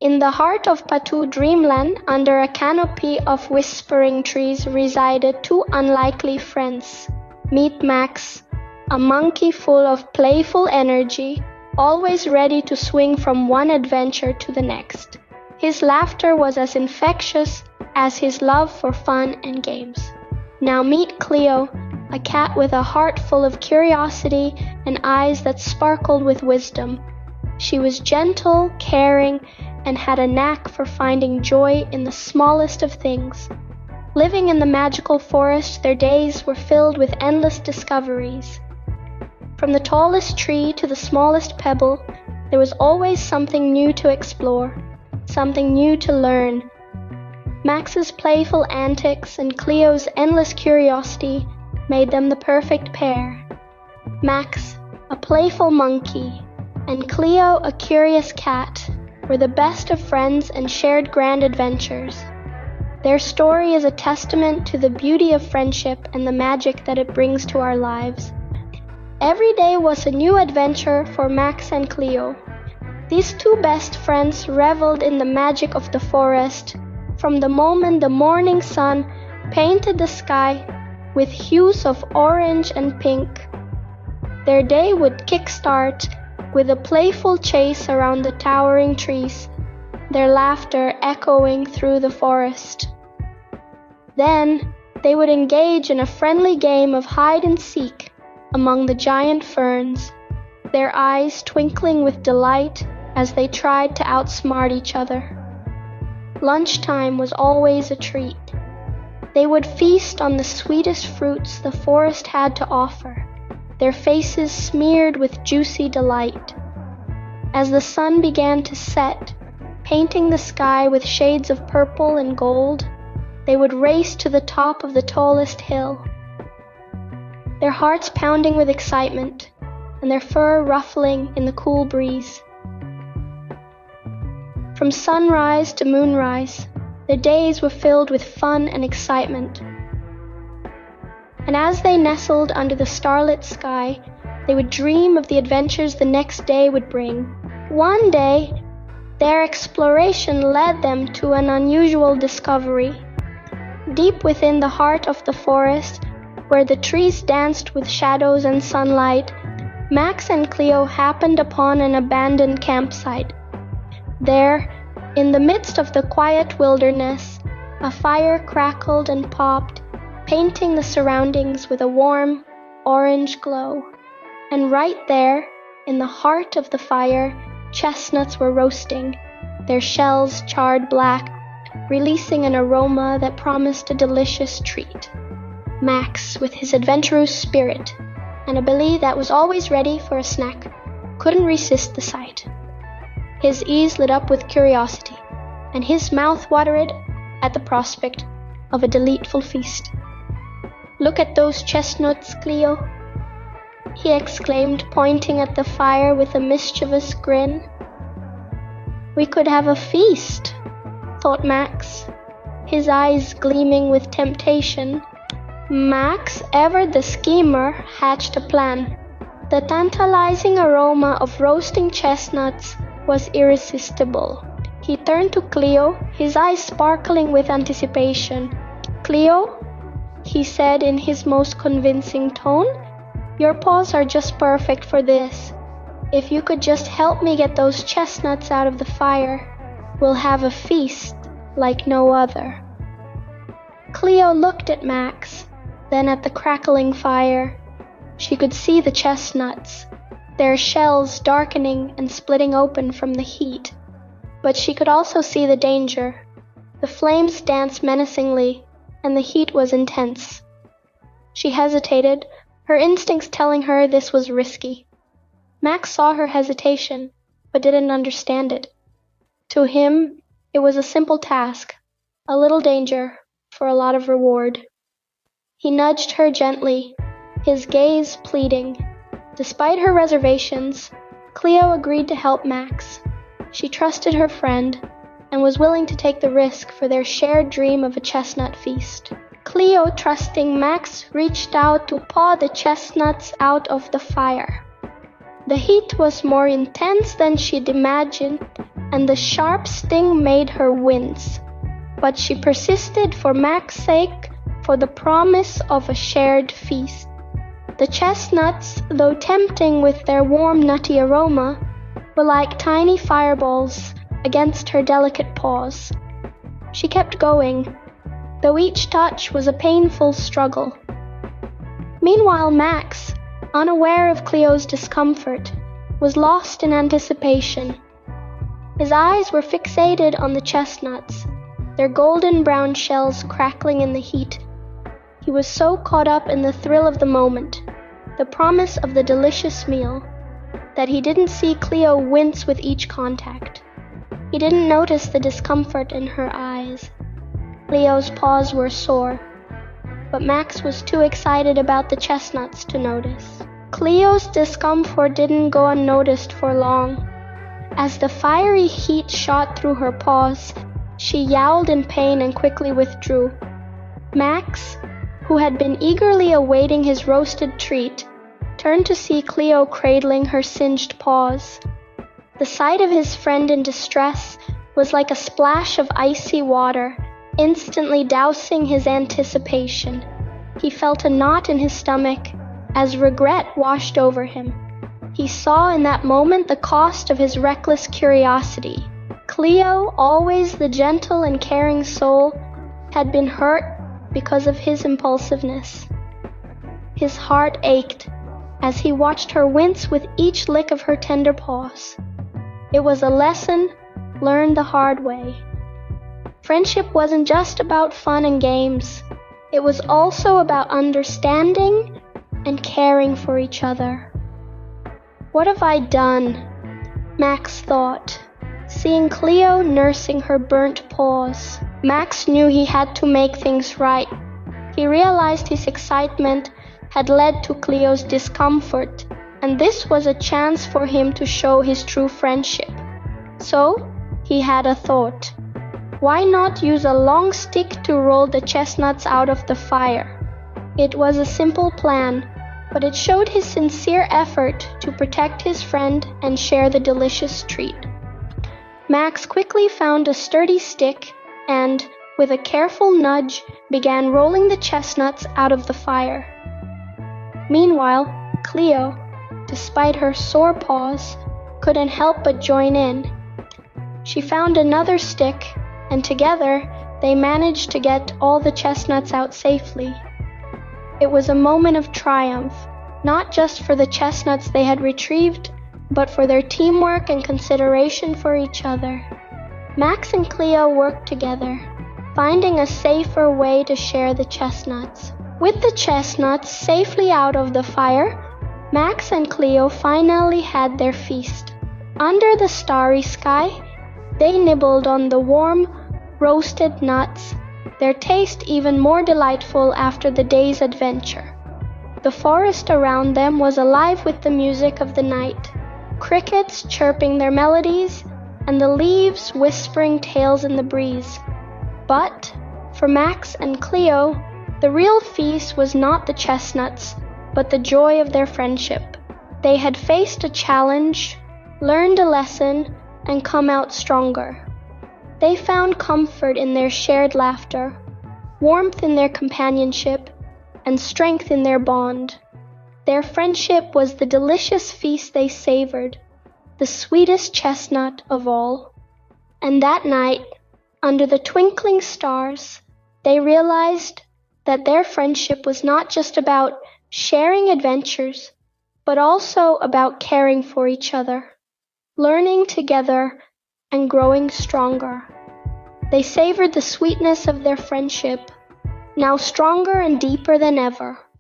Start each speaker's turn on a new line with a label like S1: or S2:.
S1: In the heart of Patu dreamland, under a canopy of whispering trees, resided two unlikely friends. Meet Max, a monkey full of playful energy, always ready to swing from one adventure to the next. His laughter was as infectious as his love for fun and games. Now meet Cleo, a cat with a heart full of curiosity and eyes that sparkled with wisdom. She was gentle, caring, and had a knack for finding joy in the smallest of things. Living in the magical forest, their days were filled with endless discoveries. From the tallest tree to the smallest pebble, there was always something new to explore, something new to learn. Max's playful antics and Cleo's endless curiosity made them the perfect pair. Max, a playful monkey, and Cleo, a curious cat, were the best of friends and shared grand adventures. Their story is a testament to the beauty of friendship and the magic that it brings to our lives. Every day was a new adventure for Max and Cleo. These two best friends reveled in the magic of the forest from the moment the morning sun painted the sky with hues of orange and pink. Their day would kickstart with a playful chase around the towering trees, their laughter echoing through the forest. Then they would engage in a friendly game of hide and seek among the giant ferns, their eyes twinkling with delight as they tried to outsmart each other. Lunchtime was always a treat. They would feast on the sweetest fruits the forest had to offer, their faces smeared with juicy delight. As the sun began to set, painting the sky with shades of purple and gold, they would race to the top of the tallest hill, their hearts pounding with excitement and their fur ruffling in the cool breeze. From sunrise to moonrise, their days were filled with fun and excitement. And as they nestled under the starlit sky, they would dream of the adventures the next day would bring. One day, their exploration led them to an unusual discovery. Deep within the heart of the forest, where the trees danced with shadows and sunlight, Max and Cleo happened upon an abandoned campsite. There, in the midst of the quiet wilderness, a fire crackled and popped, painting the surroundings with a warm, orange glow. And right there, in the heart of the fire, chestnuts were roasting, their shells charred black, releasing an aroma that promised a delicious treat. Max, with his adventurous spirit and a belly that was always ready for a snack, couldn't resist the sight. His eyes lit up with curiosity, and his mouth watered at the prospect of a delightful feast. "Look at those chestnuts, Cleo," he exclaimed, pointing at the fire with a mischievous grin. "We could have a feast," thought Max, his eyes gleaming with temptation. Max, ever the schemer, hatched a plan. The tantalizing aroma of roasting chestnuts was irresistible. He turned to Cleo, his eyes sparkling with anticipation. "Cleo," he said in his most convincing tone, "your paws are just perfect for this. If you could just help me get those chestnuts out of the fire, we'll have a feast like no other." Cleo looked at Max, then at the crackling fire. She could see the chestnuts, their shells darkening and splitting open from the heat. But she could also see the danger. The flames danced menacingly, and the heat was intense. She hesitated, her instincts telling her this was risky. Max saw her hesitation, but didn't understand it. To him, it was a simple task, a little danger for a lot of reward. He nudged her gently, his gaze pleading. Despite her reservations, Cleo agreed to help Max. She trusted her friend and was willing to take the risk for their shared dream of a chestnut feast. Cleo, trusting Max, reached out to paw the chestnuts out of the fire. The heat was more intense than she'd imagined, and the sharp sting made her wince. But she persisted for Mac's sake, for the promise of a shared feast. The chestnuts, though tempting with their warm nutty aroma, were like tiny fireballs against her delicate paws. She kept going, though each touch was a painful struggle. Meanwhile, Max, unaware of Cleo's discomfort, was lost in anticipation. His eyes were fixated on the chestnuts, their golden brown shells crackling in the heat. He was so caught up in the thrill of the moment, the promise of the delicious meal, that he didn't see Cleo wince with each contact. He didn't notice the discomfort in her eyes. Cleo's paws were sore, but Max was too excited about the chestnuts to notice. Cleo's discomfort didn't go unnoticed for long. As the fiery heat shot through her paws, she yowled in pain and quickly withdrew. Max, who had been eagerly awaiting his roasted treat, turned to see Cleo cradling her singed paws. The sight of his friend in distress was like a splash of icy water, instantly dousing his anticipation. He felt a knot in his stomach as regret washed over him. He saw in that moment the cost of his reckless curiosity. Cleo, always the gentle and caring soul, had been hurt because of his impulsiveness. His heart ached as he watched her wince with each lick of her tender paws. It was a lesson learned the hard way. Friendship wasn't just about fun and games. It was also about understanding and caring for each other. What have I done? Max thought, seeing Cleo nursing her burnt paws. Max knew he had to make things right. He realized his excitement had led to Cleo's discomfort, and this was a chance for him to show his true friendship. So, he had a thought. Why not use a long stick to roll the chestnuts out of the fire? It was a simple plan, but it showed his sincere effort to protect his friend and share the delicious treat. Max quickly found a sturdy stick and, with a careful nudge, began rolling the chestnuts out of the fire. Meanwhile, Cleo, despite her sore paws, couldn't help but join in. She found another stick, and together they managed to get all the chestnuts out safely. It was a moment of triumph, not just for the chestnuts they had retrieved, but for their teamwork and consideration for each other. Max and Cleo worked together, finding a safer way to share the chestnuts. With the chestnuts safely out of the fire, Max and Cleo finally had their feast. Under the starry sky, they nibbled on the warm, roasted nuts, their taste even more delightful after the day's adventure. The forest around them was alive with the music of the night, crickets chirping their melodies, and the leaves whispering tales in the breeze. But, for Max and Cleo, the real feast was not the chestnuts, but the joy of their friendship. They had faced a challenge, learned a lesson, and come out stronger. They found comfort in their shared laughter, warmth in their companionship, and strength in their bond. Their friendship was the delicious feast they savored, the sweetest chestnut of all. And that night, under the twinkling stars, they realized that their friendship was not just about sharing adventures, but also about caring for each other, learning together, and growing stronger. They savored the sweetness of their friendship, now stronger and deeper than ever.